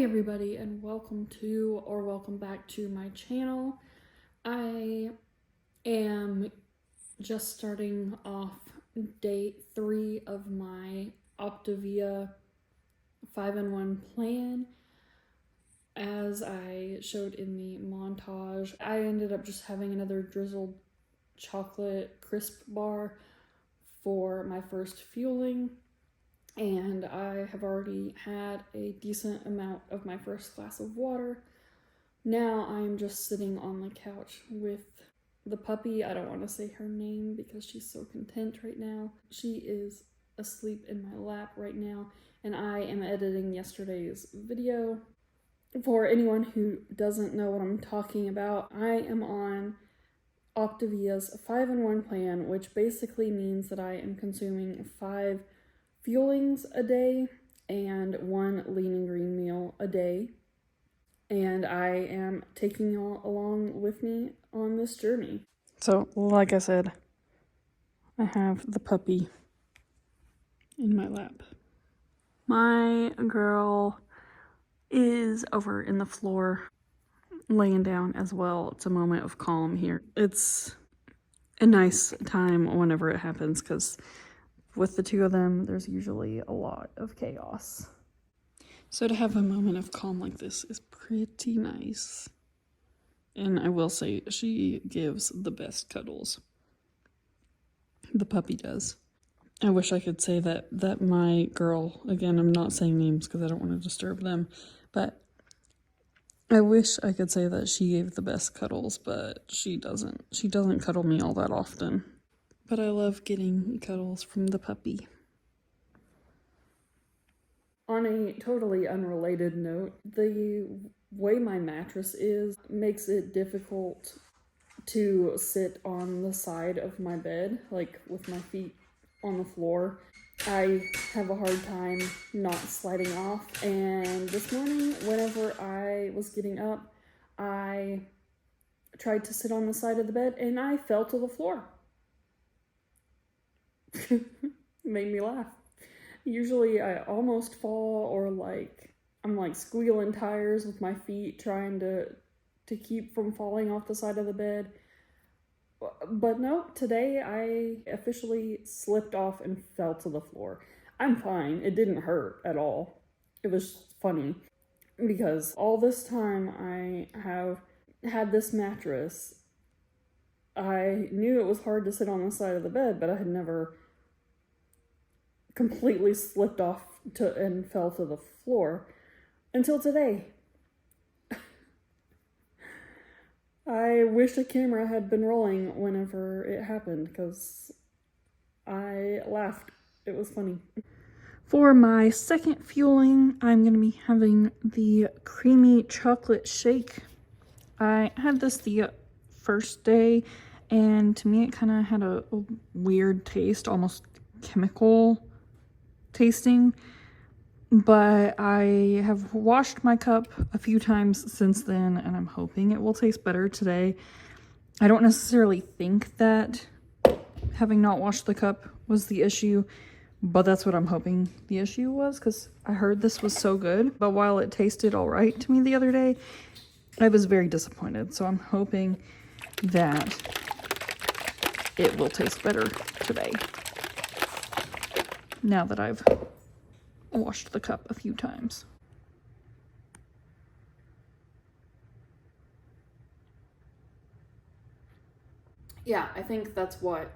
everybody, and welcome back to my channel. I am just starting off day 3 of my Optavia 5-in-1 plan. As I showed in the montage, I ended up just having another drizzled chocolate crisp bar for my first fueling. And I have already had a decent amount of my first glass of water. Now I'm just sitting on the couch with the puppy. I don't want to say her name because she's so content right now. She is asleep in my lap right now, and I am editing yesterday's video. For anyone who doesn't know what I'm talking about, I am on Optavia's 5-in-1 plan, which basically means that I am consuming 5 fuelings a day and 1 lean and green meal a day, and I am taking y'all along with me on this journey. So like I said, I have the puppy in my lap. My girl is over in the floor laying down as well. It's a moment of calm here. It's a nice time whenever it happens because with the two of them, there's usually a lot of chaos. So to have a moment of calm like this is pretty nice. And I will say, she gives the best cuddles. The puppy does. I wish I could say that my girl, again, I'm not saying names because I don't want to disturb them, but I wish I could say that she gave the best cuddles, but she doesn't. She doesn't cuddle me all that often. But I love getting cuddles from the puppy. On a totally unrelated note, the way my mattress is makes it difficult to sit on the side of my bed, like with my feet on the floor. I have a hard time not sliding off, and this morning, whenever I was getting up, I tried to sit on the side of the bed and I fell to the floor. Made me laugh. Usually I almost fall, or I'm squealing tires with my feet trying to keep from falling off the side of the bed. But no, today I officially slipped off and fell to the floor. I'm fine. It didn't hurt at all. It was funny because all this time I have had this mattress. I knew it was hard to sit on the side of the bed, but I had never completely slipped off and fell to the floor until today. I wish a camera had been rolling whenever it happened because I laughed. It was funny. For my second fueling, I'm going to be having the creamy chocolate shake. I had this the first day, and to me it kind of had a weird taste, almost chemical tasting, but I have washed my cup a few times since then, and I'm hoping it will taste better today. I don't necessarily think that having not washed the cup was the issue, but that's what I'm hoping the issue was, because I heard this was so good. But while it tasted all right to me the other day, I was very disappointed. So I'm hoping that it will taste better today, now that I've washed the cup a few times. Yeah, I think that's what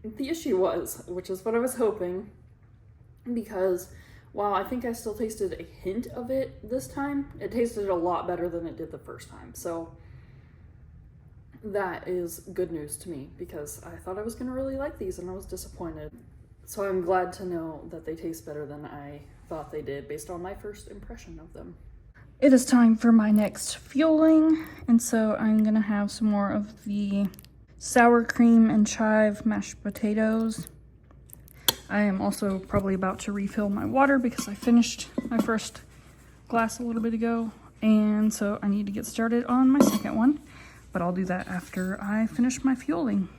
the issue was, which is what I was hoping, because while I think I still tasted a hint of it this time, it tasted a lot better than it did the first time. So that is good news to me, because I thought I was going to really like these and I was disappointed. So I'm glad to know that they taste better than I thought they did based on my first impression of them. It is time for my next fueling, and so I'm gonna have some more of the sour cream and chive mashed potatoes. I am also probably about to refill my water because I finished my first glass a little bit ago, and so I need to get started on my second one, but I'll do that after I finish my fueling.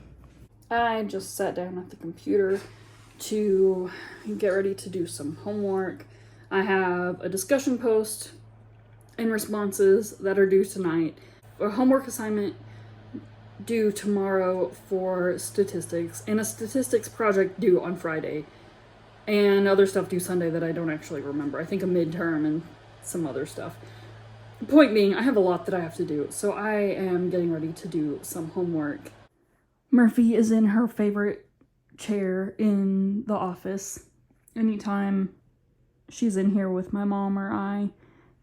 I just sat down at the computer to get ready to do some homework. I have a discussion post and responses that are due tonight. A homework assignment due tomorrow for statistics, and a statistics project due on Friday, and other stuff due Sunday that I don't actually remember. I think a midterm and some other stuff. Point being, I have a lot that I have to do, so I am getting ready to do some homework. Murphy is in her favorite chair in the office. Anytime she's in here with my mom or I,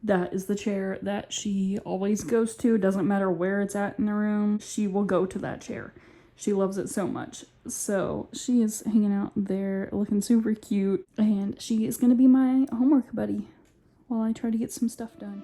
that is the chair that she always goes to. Doesn't matter where it's at in the room, she will go to that chair. She loves it so much. So she is hanging out there looking super cute, and she is going to be my homework buddy while I try to get some stuff done.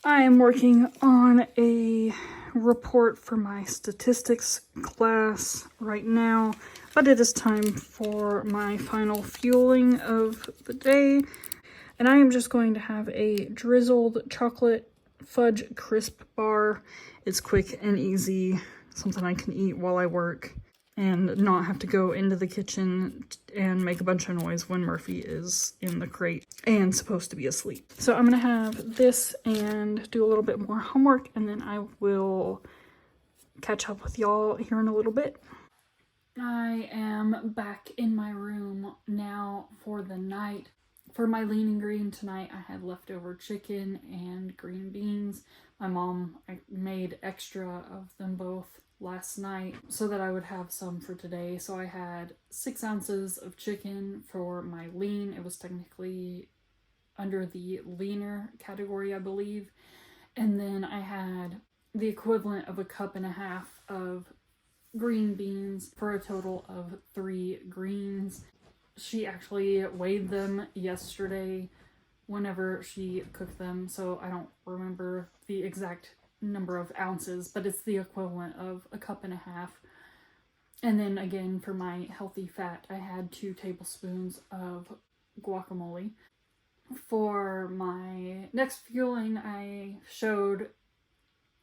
I am working on a report for my statistics class right now, but it is time for my final fueling of the day, and I am just going to have a drizzled chocolate fudge crisp bar. It's quick and easy, something I can eat while I work and not have to go into the kitchen and make a bunch of noise when Murphy is in the crate and supposed to be asleep. So I'm gonna have this and do a little bit more homework, and then I will catch up with y'all here in a little bit. I am back in my room now for the night. For my lean and green tonight, I had leftover chicken and green beans. My mom made extra of them both last night so that I would have some for today. So I had 6 ounces of chicken for my lean. It was technically under the leaner category, I believe. And then I had the equivalent of 1.5 cups of green beans for a total of 3 greens. She actually weighed them yesterday whenever she cooked them, so I don't remember the exact number of ounces, but it's the equivalent of 1.5 cups. And then again, for my healthy fat, I had 2 tablespoons of guacamole. For my next fueling, I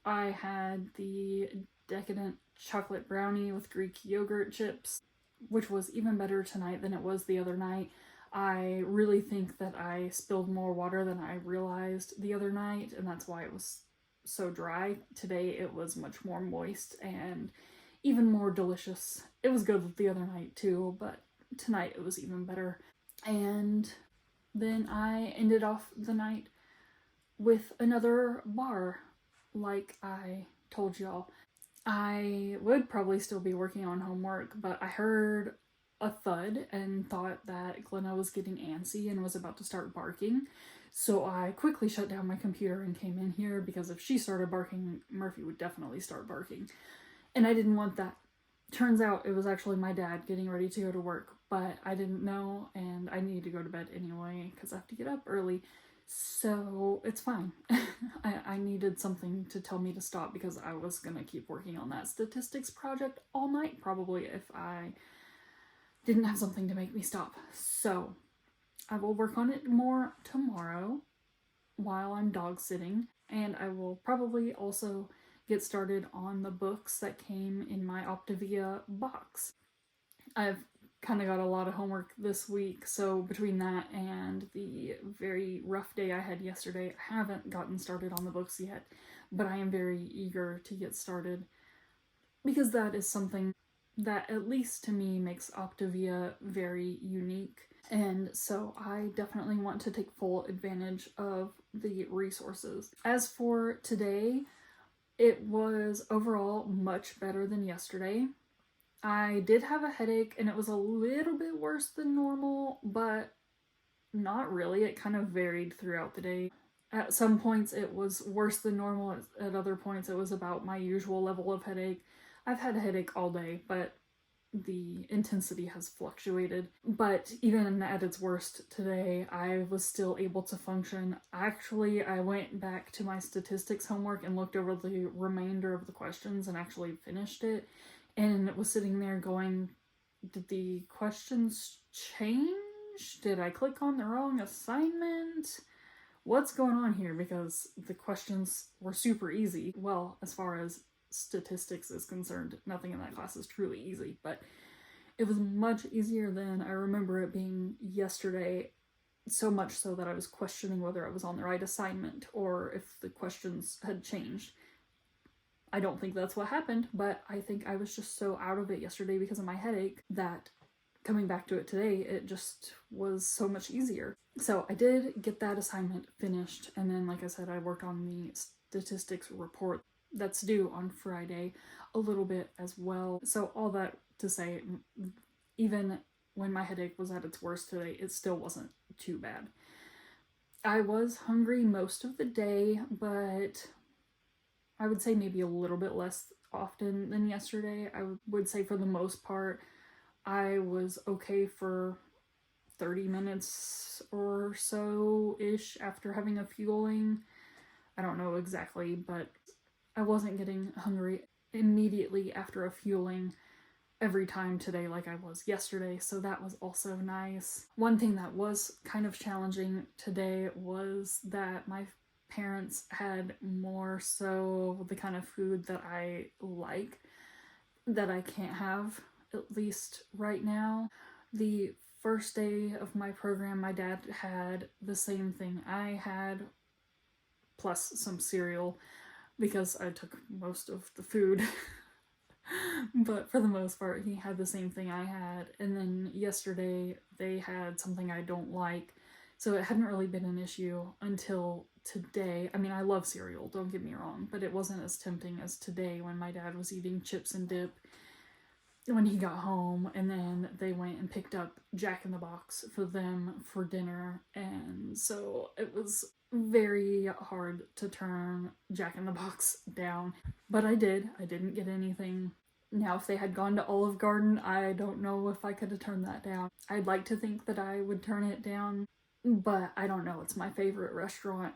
had the decadent chocolate brownie with Greek yogurt chips, which was even better tonight than it was the other night. I really think that I spilled more water than I realized the other night, and that's why it was so dry. Today it was much more moist and even more delicious. It was good the other night too, but tonight it was even better. And then I ended off the night with another bar, like I told y'all. I would probably still be working on homework, but I heard a thud and thought that Glenna was getting antsy and was about to start barking. So I quickly shut down my computer and came in here, because if she started barking, Murphy would definitely start barking. And I didn't want that. Turns out it was actually my dad getting ready to go to work, but I didn't know, and I need to go to bed anyway because I have to get up early. So it's fine. I needed something to tell me to stop, because I was gonna keep working on that statistics project all night probably if I didn't have something to make me stop. So I will work on it more tomorrow while I'm dog sitting, and I will probably also get started on the books that came in my Optavia box. I've kind of got a lot of homework this week, so between that and the very rough day I had yesterday, I haven't gotten started on the books yet, but I am very eager to get started, because that is something that, at least to me, makes Optavia very unique. And so I definitely want to take full advantage of the resources. As for today, it was overall much better than yesterday. I did have a headache, and it was a little bit worse than normal, but not really. It kind of varied throughout the day. At some points it was worse than normal, at other points it was about my usual level of headache. I've had a headache all day, but the intensity has fluctuated. But even at its worst today, I was still able to function. Actually, I went back to my statistics homework and looked over the remainder of the questions and actually finished it, and was sitting there going, did the questions change? Did I click on the wrong assignment? What's going on here? Because the questions were super easy. Well, as far as statistics is concerned, nothing in that class is truly easy, but it was much easier than I remember it being yesterday, so much so that I was questioning whether I was on the right assignment or if the questions had changed. I don't think that's what happened, but I think I was just so out of it yesterday because of my headache that coming back to it today, it just was so much easier. So I did get that assignment finished, and then, like I said, I worked on the statistics report that's due on Friday a little bit as well. So all that to say, even when my headache was at its worst today, it still wasn't too bad. I was hungry most of the day, but I would say maybe a little bit less often than yesterday. I would say for the most part, I was okay for 30 minutes or so-ish after having a fueling. I don't know exactly, but I wasn't getting hungry immediately after a fueling every time today like I was yesterday, so that was also nice. One thing that was kind of challenging today was that my parents had more so the kind of food that I like that I can't have, at least right now. The first day of my program, my dad had the same thing I had, plus some cereal, because I took most of the food. But for the most part, he had the same thing I had. And then yesterday, they had something I don't like. So it hadn't really been an issue until today. I mean, I love cereal, don't get me wrong, but it wasn't as tempting as today when my dad was eating chips and dip when he got home, and then they went and picked up Jack in the Box for them for dinner, and so it was very hard to turn Jack in the Box down, but I didn't get anything. Now, if they had gone to Olive Garden, I don't know if I could have turned that down. I'd like to think that I would turn it down, but I don't know. It's my favorite restaurant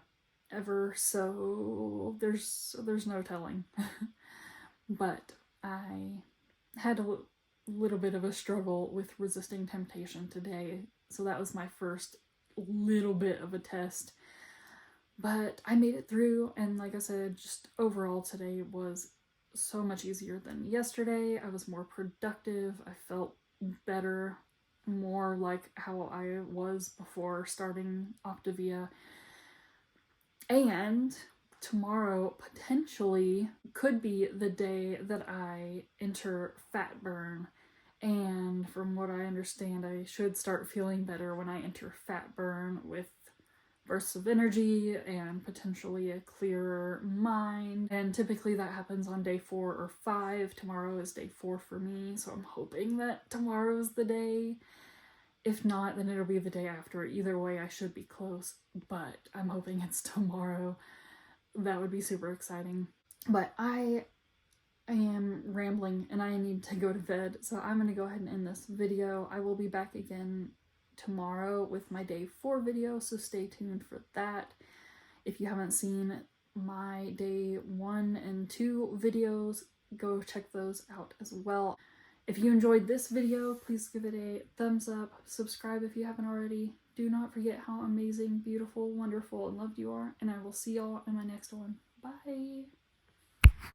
ever, so there's no telling. But I had a little bit of a struggle with resisting temptation today, so that was my first little bit of a test, but I made it through. And like I said, just overall today was so much easier than yesterday. I was more productive, I felt better, more like how I was before starting Optavia. And tomorrow potentially could be the day that I enter fat burn, and from what I understand, I should start feeling better when I enter fat burn, with bursts of energy and potentially a clearer mind. And typically that happens on day 4 or 5. Tomorrow is day 4 for me, so I'm hoping that tomorrow is the day. If not, then it'll be the day after. Either way, I should be close, but I'm hoping it's tomorrow. That would be super exciting. But I am rambling and I need to go to bed, so I'm going to go ahead and end this video. I will be back again tomorrow with my day 4 video, so stay tuned for that. If you haven't seen my day 1 and 2 videos, go check those out as well. If you enjoyed this video, please give it a thumbs up, subscribe if you haven't already. Do not forget how amazing, beautiful, wonderful, and loved you are, and I will see y'all in my next one. Bye!